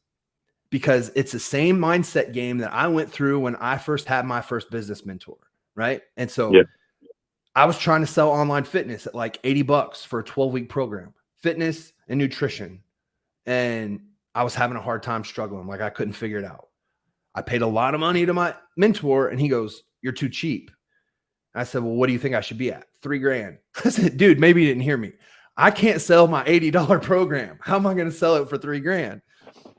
because it's the same mindset game that I went through when I first had my first business mentor, right? And so I was trying to sell online fitness at like $80 for a 12-week program, fitness and nutrition. And I was having a hard time struggling. Like I couldn't figure it out. I paid a lot of money to my mentor and he goes, "You're too cheap." I said, "Well, what do you think I should be at?" $3,000. I said, "Dude, maybe you didn't hear me. I can't sell my $80 program. How am I going to sell it for $3,000?"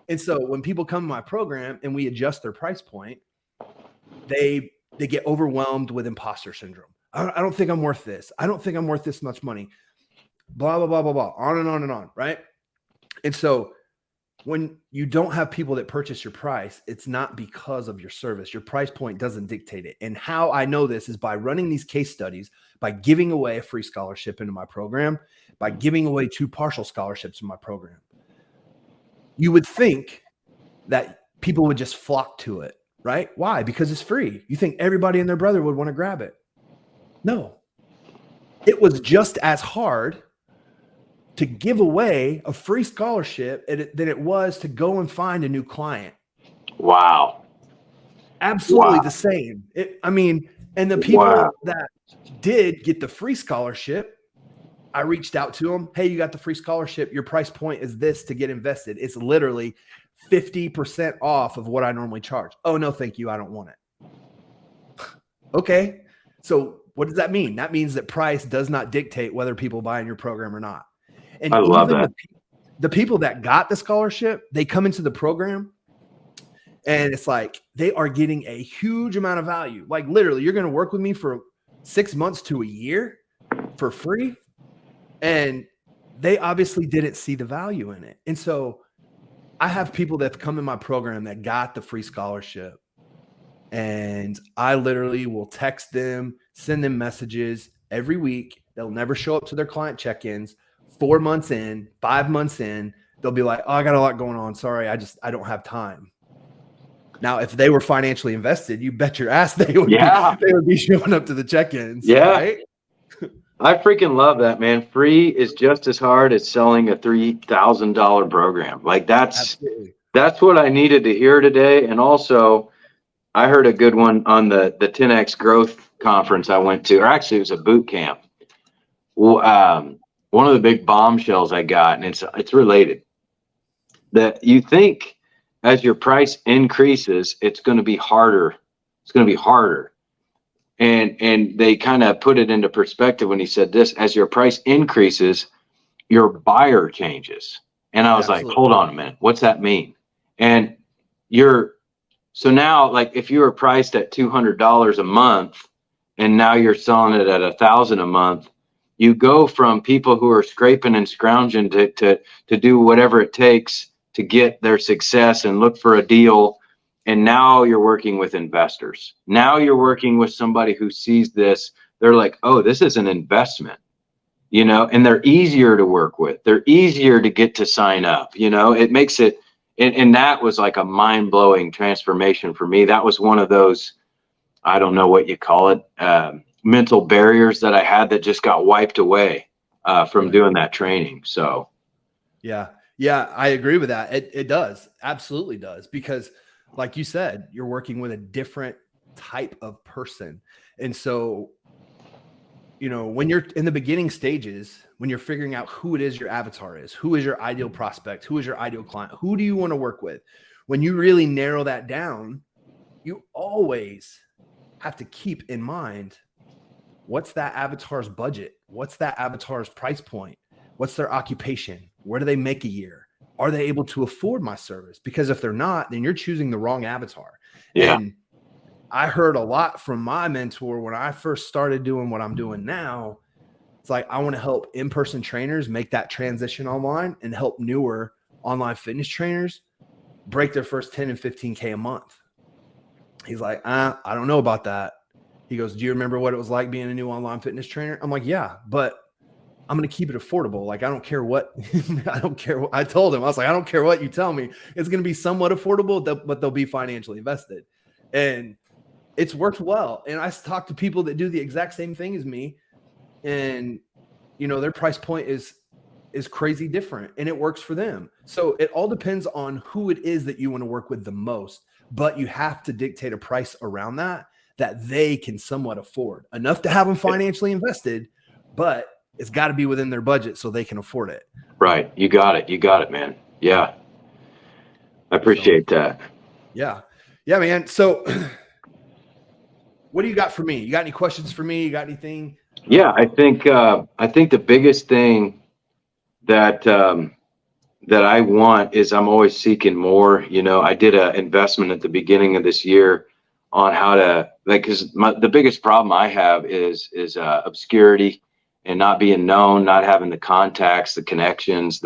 And so when people come to my program and we adjust their price point, they get overwhelmed with imposter syndrome. I don't think I'm worth this. I don't think I'm worth this much money. Blah, blah, blah, blah, blah. On and on and on. Right. And so when you don't have people that purchase your price, it's not because of your service. Your price point doesn't dictate it. And how I know this is by running these case studies, by giving away a free scholarship into my program, by giving away 2 partial scholarships in my program. You would think that people would just flock to it, right? Why? Because it's free. You think everybody and their brother would want to grab it. No. It was just as hard to give away a free scholarship than it was to go and find a new client. Wow. Absolutely the same. And the people that did get the free scholarship, I reached out to them. Hey, you got the free scholarship. Your price point is this to get invested. It's literally 50% off of what I normally charge. Oh, no, thank you. I don't want it. Okay. So what does that mean? That means that price does not dictate whether people buy in your program or not. And I love that. The people that got the scholarship, they come into the program and it's like they are getting a huge amount of value. Like literally, you're going to work with me for 6 months to a year for free. And they obviously didn't see the value in it. And so I have people that have come in my program that got the free scholarship. And I literally will text them, send them messages every week. They'll never show up to their client check-ins. 4 months in, 5 months in, they'll be like, oh, I got a lot going on. Sorry, I don't have time. Now, if they were financially invested, you bet your ass they would be showing up to the check-ins. Yeah. Right? I freaking love that, man. Free is just as hard as selling a $3,000 program. Like that's what I needed to hear today. And also I heard a good one on the 10X growth conference I went to, or actually it was a boot camp. One of the big bombshells I got, and it's related, that you think as your price increases, it's going to be harder. It's going to be harder. And they kind of put it into perspective when he said this: as your price increases, your buyer changes. And I was like, hold on a minute, what's that mean? And so now, like if you were priced at $200 a month and now you're selling it at $1,000 a month, you go from people who are scraping and scrounging to do whatever it takes to get their success and look for a deal. And now you're working with investors. Now you're working with somebody who sees this. They're like, oh, this is an investment, and they're easier to work with. They're easier to get to sign up. It makes it. And that was like a mind-blowing transformation for me. That was one of those, I don't know what you call it, mental barriers that I had that just got wiped away from doing that training. So. Yeah, I agree with that. It does. Absolutely does. Because like you said, you're working with a different type of person. And so, when you're in the beginning stages, when you're figuring out who it is your avatar is, who is your ideal prospect, who is your ideal client, who do you want to work with? When you really narrow that down, you always have to keep in mind, what's that avatar's budget? What's that avatar's price point? What's their occupation? Where do they make a year? Are they able to afford my service? Because if they're not, then you're choosing the wrong avatar. Yeah. And I heard a lot from my mentor when I first started doing what I'm doing now. It's like, I want to help in-person trainers make that transition online and help newer online fitness trainers break their first 10 and 15K a month. He's like, I don't know about that. He goes, do you remember what it was like being a new online fitness trainer? I'm like, yeah, but I'm going to keep it affordable. Like, I don't care what, I told him, I was like, I don't care what you tell me. It's going to be somewhat affordable, but they'll be financially invested. And it's worked well. And I talk to people that do the exact same thing as me. And, their price point is crazy different and it works for them. So it all depends on who it is that you want to work with the most, but you have to dictate a price around that they can somewhat afford, enough to have them financially invested, but it's got to be within their budget so they can afford it. Right. You got it, man. Yeah. I appreciate that. Yeah, man. So what do you got for me? You got any questions for me? You got anything? Yeah, I think the biggest thing that I want is I'm always seeking more. I did an investment at the beginning of this year on how to, because the biggest problem I have is obscurity and not being known, not having the contacts, the connections,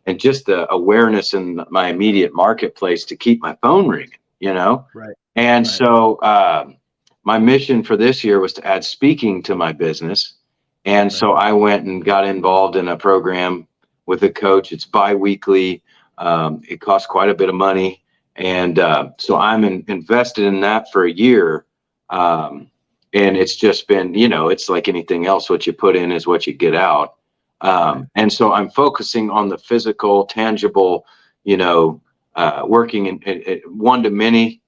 and just the awareness in my immediate marketplace to keep my phone ringing, you know? Right. And Right. so my mission for this year was to add speaking to my business. And so I went and got involved in a program with a coach. It's bi-weekly. It costs quite a bit of money. And so I'm invested in that for a year. And it's just been, you know, it's like anything else. What you put in is what you get out. And so I'm focusing on the physical, tangible, you know, working in one to many.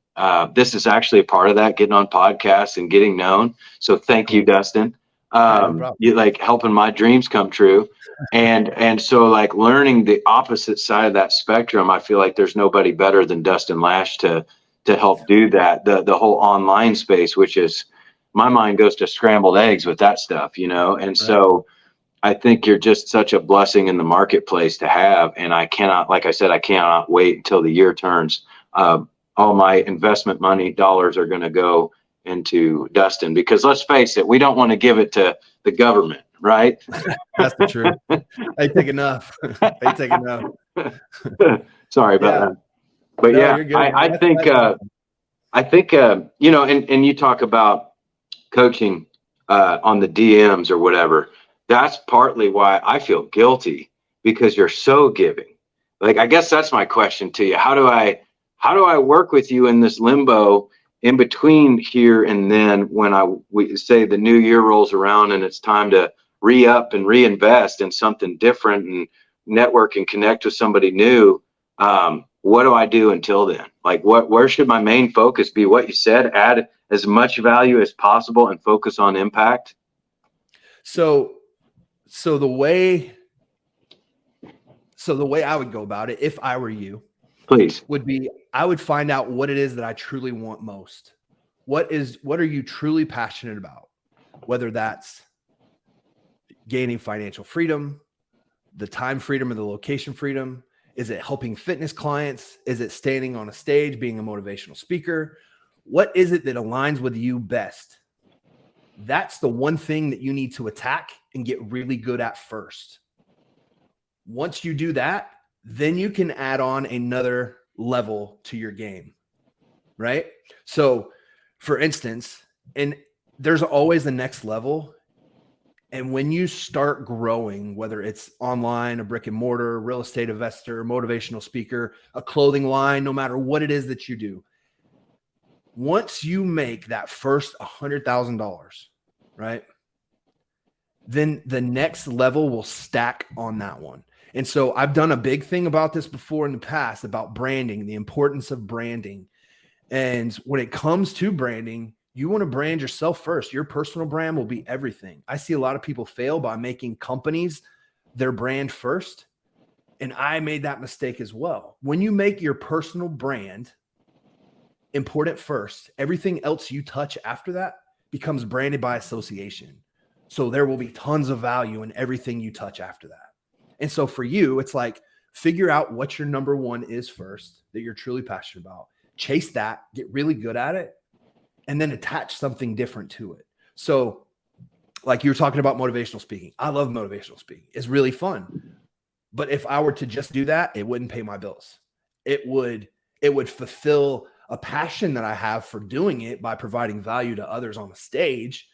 This is actually a part of that, getting on podcasts and getting known. So thank you, Dustin. No problem. You like helping my dreams come true. And so like learning the opposite side of that spectrum, I feel like there's nobody better than Dustin Lash to help do that. The whole online space, which is, my mind goes to scrambled eggs with that stuff, you know? And so I think you're just such a blessing in the marketplace to have. And I cannot, like I said, I cannot wait until the year turns. All my investment money dollars are going to go into Dustin, because let's face it, we don't want to give it to the government, right? That's the truth. They take enough. They take enough. Sorry about that. But no, yeah, you're good, I think, you know, and you talk about coaching on the DMs or whatever. That's partly why I feel guilty, because you're so giving. Like, I guess that's my question to you. How do I work with you in this limbo in between here and then, when we say the new year rolls around and it's time to re-up and reinvest in something different and network and connect with somebody new? What do I do until then? Like, where should my main focus be? What you said, add as much value as possible and focus on impact. So the way I would go about it, if I were you, please, would be, I would find out what it is that I truly want most. What are you truly passionate about? Whether that's gaining financial freedom, the time freedom, or the location freedom. Is it helping fitness clients? Is it standing on a stage, being a motivational speaker? What is it that aligns with you best? That's the one thing that you need to attack and get really good at first. Once you do that, then you can add on another level to your game, right? So for instance, and there's always the next level. And when you start growing, whether it's online, a brick and mortar, real estate investor, motivational speaker, a clothing line, no matter what it is that you do, once you make that first $100,000, right, then the next level will stack on that one. And so I've done a big thing about this before in the past, about branding, the importance of branding. And when it comes to branding, you want to brand yourself first. Your personal brand will be everything. I see a lot of people fail by making companies their brand first. And I made that mistake as well. When you make your personal brand important first, everything else you touch after that becomes branded by association. So there will be tons of value in everything you touch after that. And so for you, it's like, figure out what your number one is first that you're truly passionate about. Chase that, get really good at it, and then attach something different to it. So like you were talking about motivational speaking. I love motivational speaking. It's really fun. But if I were to just do that, it wouldn't pay my bills. It would fulfill a passion that I have for doing it by providing value to others on the stage,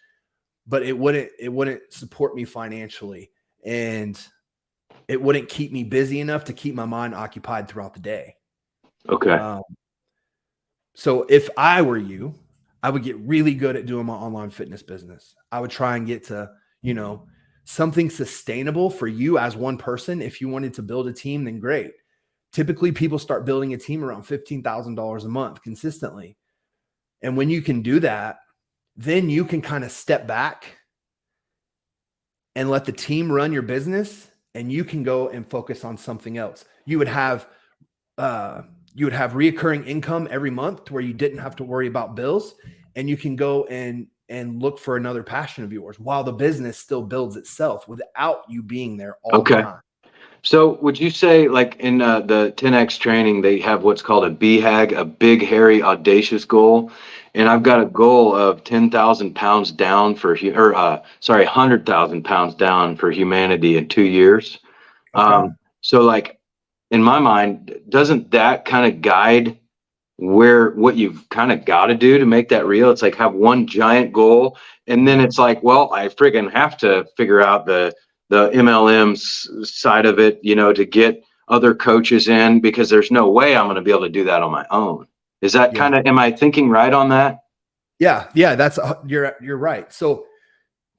but it wouldn't support me financially, and it wouldn't keep me busy enough to keep my mind occupied throughout the day. Okay. So if I were you, I would get really good at doing my online fitness business. I would try and get to, something sustainable for you as one person. If you wanted to build a team, then great. Typically, people start building a team around $15,000 a month consistently. And when you can do that, then you can kind of step back and let the team run your business, and you can go and focus on something else. You would have reoccurring income every month to where you didn't have to worry about bills, and you can go and look for another passion of yours while the business still builds itself without you being there all the time. So would you say, like in the 10X training, they have what's called a BHAG, a big, hairy, audacious goal. And I've got a goal of 10,000 pounds down 100,000 pounds down for humanity in 2 years. So like, in my mind, doesn't that kind of guide what you've kind of got to do to make that real? It's like have one giant goal, and then it's like, well, I friggin' have to figure out the MLM's side of it, to get other coaches in, because there's no way I'm going to be able to do that on my own. Is that Yeah. am I thinking right on that? Yeah. That's you're right. So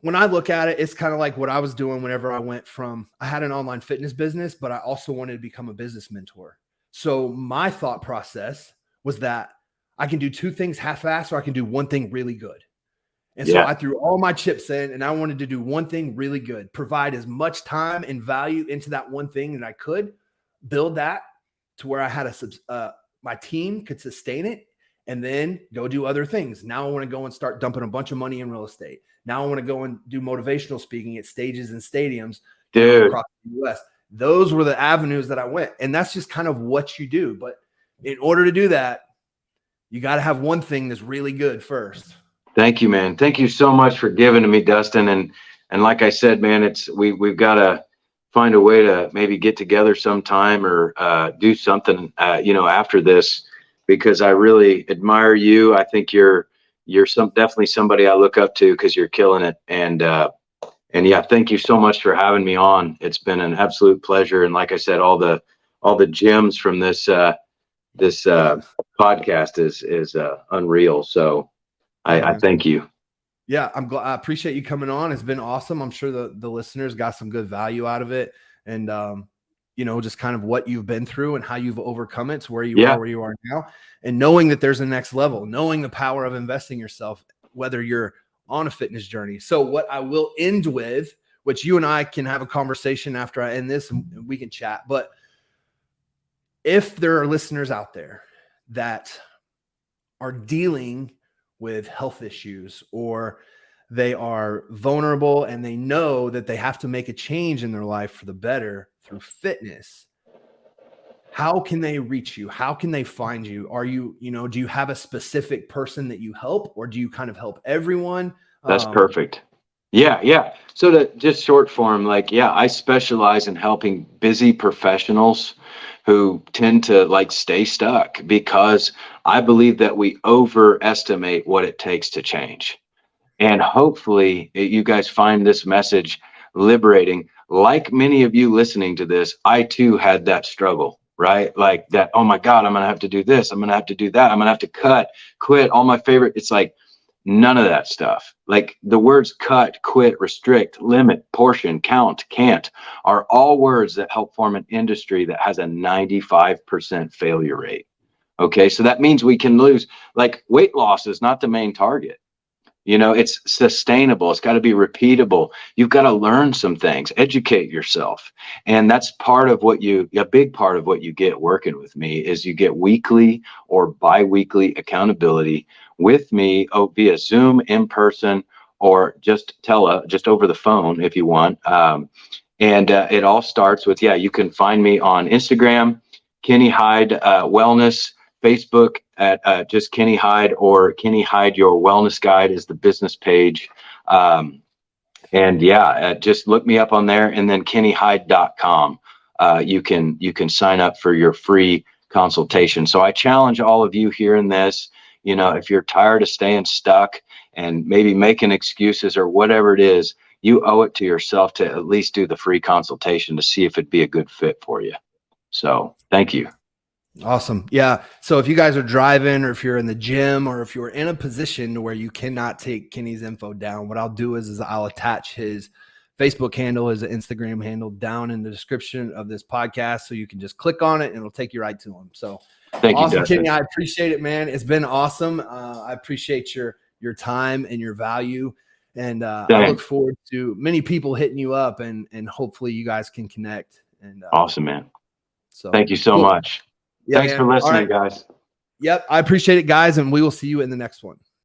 when I look at it, it's kind of like what I was doing whenever I had an online fitness business, but I also wanted to become a business mentor. So my thought process was that I can do two things half-assed, or I can do one thing really good. And so I threw all my chips in, and I wanted to do one thing really good, provide as much time and value into that one thing that I could, build that to where I had my team could sustain it, and then go do other things. Now I want to go and start dumping a bunch of money in real estate. Now I want to go and do motivational speaking at stages and stadiums across the US. Those were the avenues that I went. And that's just kind of what you do. But in order to do that, you got to have one thing that's really good first. Thank you, man. Thank you so much for giving to me, Dustin. And like I said, man, we've got to find a way to maybe get together sometime, or do something, after this, because I really admire you. I think you're definitely somebody I look up to, because you're killing it. And yeah, thank you so much for having me on. It's been an absolute pleasure. And like I said, all the gems from this podcast is unreal. So I thank you. Yeah, I appreciate you coming on. It's been awesome. I'm sure the listeners got some good value out of it, and just kind of what you've been through and how you've overcome it to where you are now, and knowing that there's a next level, knowing the power of investing yourself, whether you're on a fitness journey. So what I will end with, which you and I can have a conversation after I end this, and we can chat. But if there are listeners out there that are dealing with health issues, or they are vulnerable and they know that they have to make a change in their life for the better through fitness, how can they reach you? How can they find you? Are you, do you have a specific person that you help, or do you kind of help everyone? That's perfect. Yeah. So to just short form, I specialize in helping busy professionals who tend to stay stuck, because I believe that we overestimate what it takes to change. And hopefully you guys find this message liberating. Like many of you listening to this, I too had that struggle, right? Like that, oh my God, I'm going to have to do this. I'm going to have to do that. I'm going to have to quit all my favorite. It's like none of that stuff. Like the words cut, quit, restrict, limit, portion, count, can't are all words that help form an industry that has a 95% failure rate. Okay. So that means we can lose. Like weight loss is not the main target. It's sustainable. It's got to be repeatable. You've got to learn some things, educate yourself. And that's a big part of what you get working with me is you get weekly or bi-weekly accountability with me via Zoom, in person, or just over the phone if you want. And it all starts with, you can find me on Instagram, Kenny Hyde Wellness, Facebook at just Kenny Hyde, or Kenny Hyde Your Wellness Guide is the business page. Just look me up on there, and then kennyhyde.com. You can sign up for your free consultation. So I challenge all of you hearing this, if you're tired of staying stuck and maybe making excuses or whatever it is, you owe it to yourself to at least do the free consultation to see if it'd be a good fit for you. So thank you. Awesome. Yeah. So if you guys are driving, or if you're in the gym, or if you're in a position where you cannot take Kenny's info down, what I'll do is I'll attach his Facebook handle, his Instagram handle down in the description of this podcast. So you can just click on it and it'll take you right to him. So thank awesome, you, Dustin. Kenny. I appreciate it, man. It's been awesome. I appreciate your time and your value. And I look forward to many people hitting you up, and hopefully you guys can connect. And awesome, man. So thank you so much. Yeah, thanks for listening, guys. Yep. I appreciate it, guys. And we will see you in the next one.